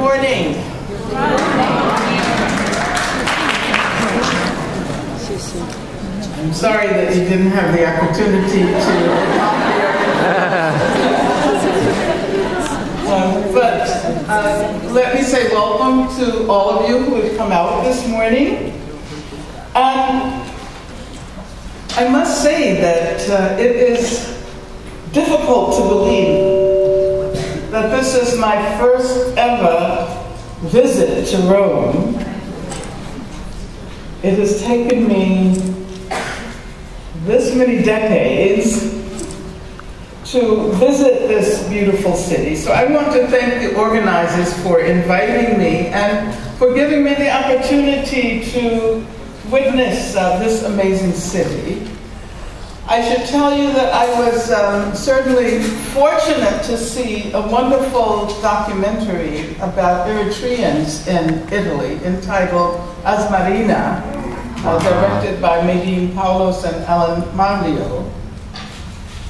morning. I'm sorry that you didn't have the opportunity to but let me say welcome to all of you who have come out this morning. I must say that it is difficult to believe that this is my first ever visit to Rome. It has taken me this many decades to visit this beautiful city. So I want to thank the organizers for inviting me and for giving me the opportunity to witness this amazing city. I should tell you that I was certainly fortunate to see a wonderful documentary about Eritreans in Italy entitled Asmarina, directed by Medine Paulos and Alan Manlio.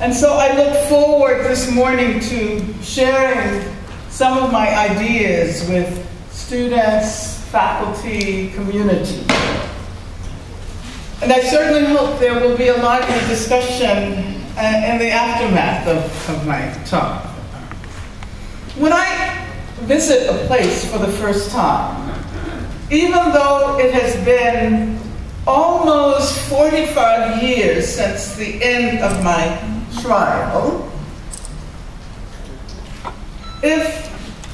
And so I look forward this morning to sharing some of my ideas with students, faculty, community. And I certainly hope there will be a lively discussion in the aftermath of my talk. When I visit a place for the first time, even though it has been almost 45 years since the end of my trial, if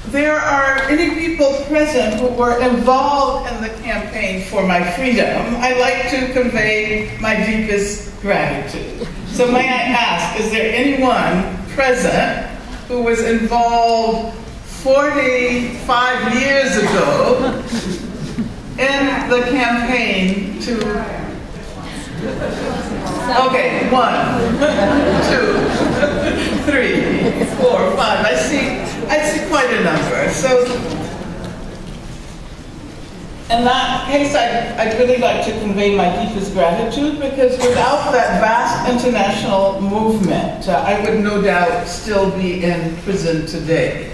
there are any people present who were involved in the campaign for my freedom, I'd like to convey my deepest gratitude. So may I ask, is there anyone present who was involved 45 years ago in the campaign to... Okay, 1, 2, 3, 4, 5. I see quite a number. So, in that case, I'd really like to convey my deepest gratitude, because without that vast international movement, I would no doubt still be in prison today.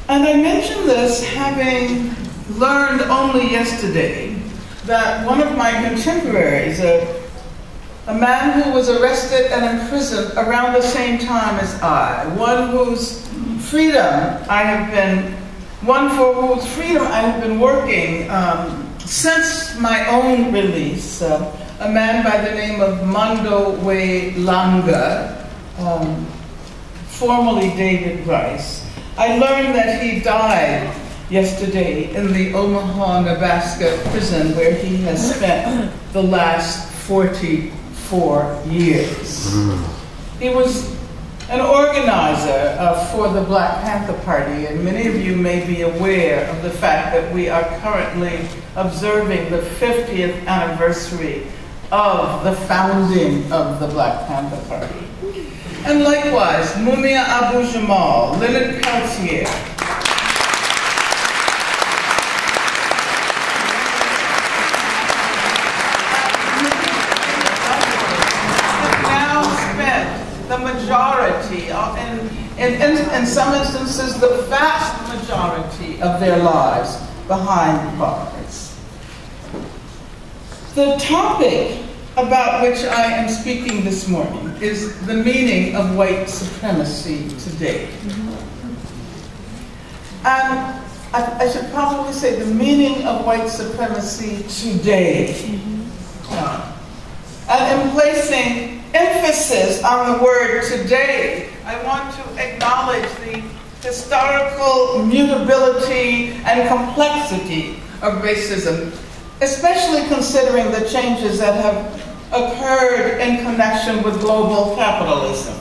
And I mention this having learned only yesterday that one of my contemporaries, a man who was arrested and imprisoned around the same time as I, one for whose freedom I have been working since my own release, a man by the name of Mando We Langa, formerly David Rice. I learned that he died yesterday in the Omaha, Nebraska prison, where he has spent the last 44 years. He was an organizer for the Black Panther Party, and many of you may be aware of the fact that we are currently observing the 50th anniversary of the founding of the Black Panther Party. And likewise, Mumia Abu-Jamal, Leonard Peltier, the majority, in some instances, the vast majority of their lives behind bars. The topic about which I am speaking this morning is the meaning of white supremacy today. And I should probably say the meaning of white supremacy today. And in placing emphasis on the word today, I want to acknowledge the historical mutability and complexity of racism, especially considering the changes that have occurred in connection with global capitalism.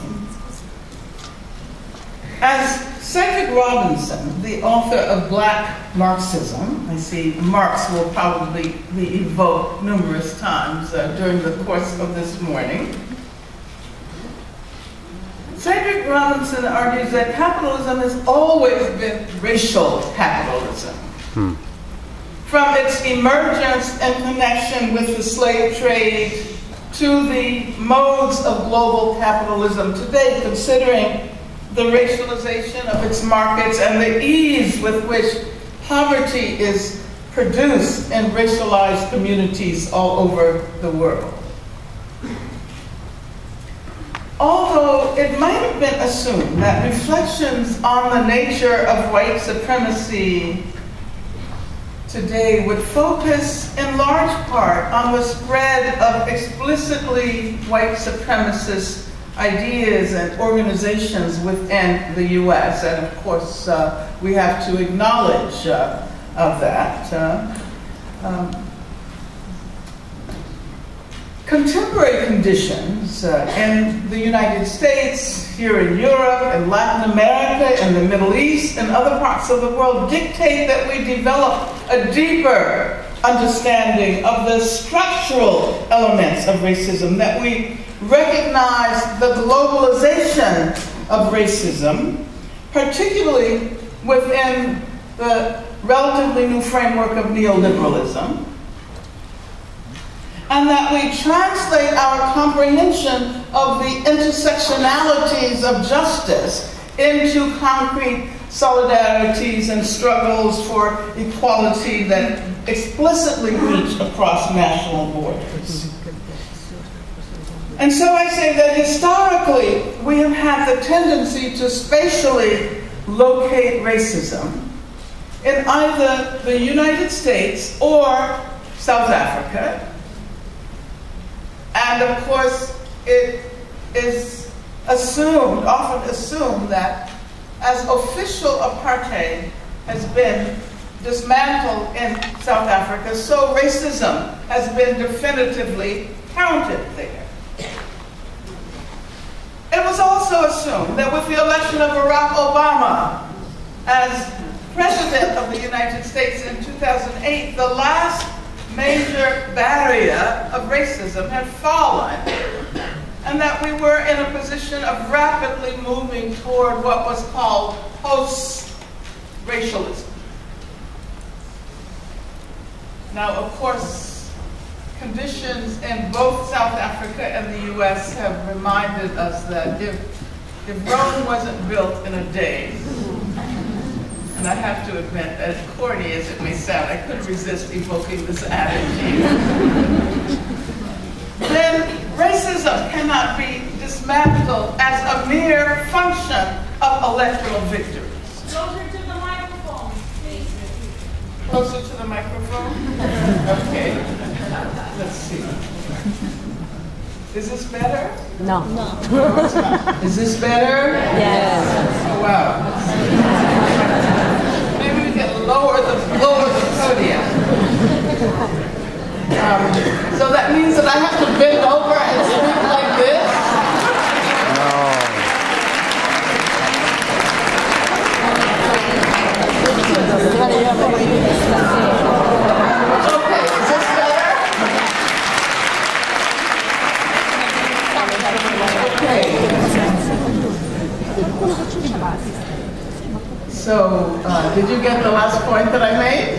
As Cedric Robinson, the author of Black Marxism, I see Marx will probably be evoked numerous times during the course of this morning. Cedric Robinson argues that capitalism has always been racial capitalism. From its emergence in connection with the slave trade to the modes of global capitalism today, considering the racialization of its markets, and the ease with which poverty is produced in racialized communities all over the world. Although it might have been assumed that reflections on the nature of white supremacy today would focus in large part on the spread of explicitly white supremacist ideas and organizations within the US, and of course we have to acknowledge of that. Contemporary conditions in the United States, here in Europe, in Latin America, in the Middle East, and other parts of the world dictate that we develop a deeper understanding of the structural elements of racism, that we recognize the globalization of racism, particularly within the relatively new framework of neoliberalism, and that we translate our comprehension of the intersectionalities of justice into concrete solidarities and struggles for equality that explicitly reach across national borders. And so I say that historically we have had the tendency to spatially locate racism in either the United States or South Africa. And of course, it is assumed, often assumed, that as official apartheid has been dismantled in South Africa, so racism has been definitively counted there. It was also assumed that with the election of Barack Obama as President of the United States in 2008, the last major barrier of racism had fallen, and that we were in a position of rapidly moving toward what was called post-racialism. Now, of course, conditions in both South Africa and the US have reminded us that if Rome wasn't built in a day, and I have to admit, as corny as it may sound, I couldn't resist evoking this attitude, then racism cannot be dismantled as a mere function of electoral victories. Closer to the microphone, please. Closer to the microphone? Okay. Let's see. Is this better? No. No, it's not. Is this better? Yes. Oh, wow. Maybe we can lower the podium. So that means that I have to bend over and speak like this? Okay, is this better? Okay. So, did you get the last point that I made?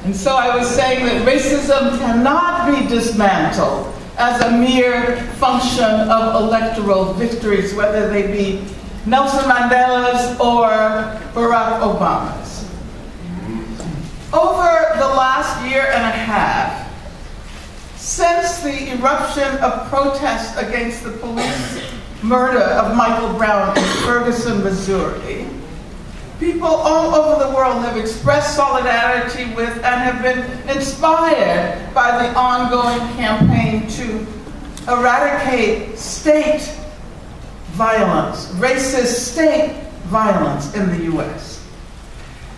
And so I was saying that racism cannot be dismantled as a mere function of electoral victories, whether they be Nelson Mandela's or Barack Obama's. Over the last year and a half, since the eruption of protests against the police murder of Michael Brown in Ferguson, Missouri, people all over the world have expressed solidarity with and have been inspired by the ongoing campaign to eradicate state violence, racist state violence in the US.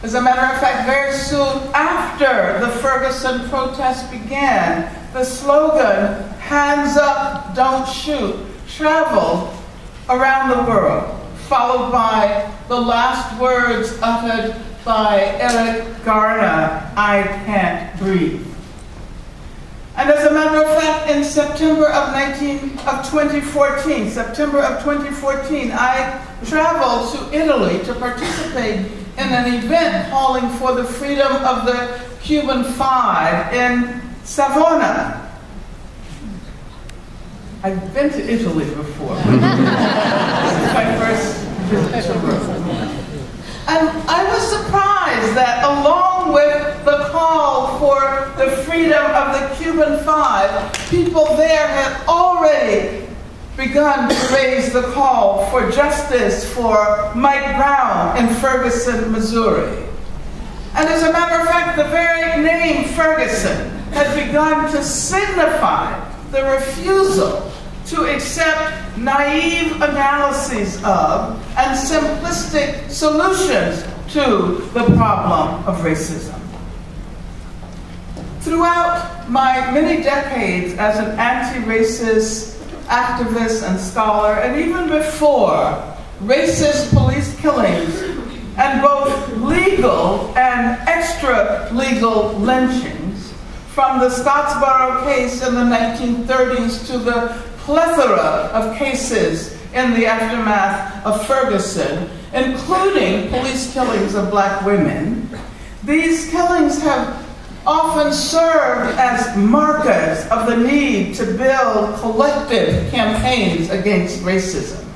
As a matter of fact, very soon after the Ferguson protests began, the slogan, "Hands up, don't shoot," traveled around the world, followed by the last words uttered by Eric Garner, "I can't breathe." And as a matter of fact, in September of 2014, I traveled to Italy to participate in an event calling for the freedom of the Cuban Five in Savona. I've been to Italy before. This is my first visit to Rome. And I was surprised that along with the call for the freedom of the Cuban Five, people there had already begun to raise the call for justice for Mike Brown in Ferguson, Missouri. And as a matter of fact, the very name Ferguson had begun to signify the refusal to accept naive analyses of and simplistic solutions to the problem of racism. Throughout my many decades as an anti-racist activist and scholar, and even before racist police killings and both legal and extra-legal lynchings, from the Scottsboro case in the 1930s to the plethora of cases in the aftermath of Ferguson, including police killings of black women, these killings have often served as markers of the need to build collective campaigns against racism.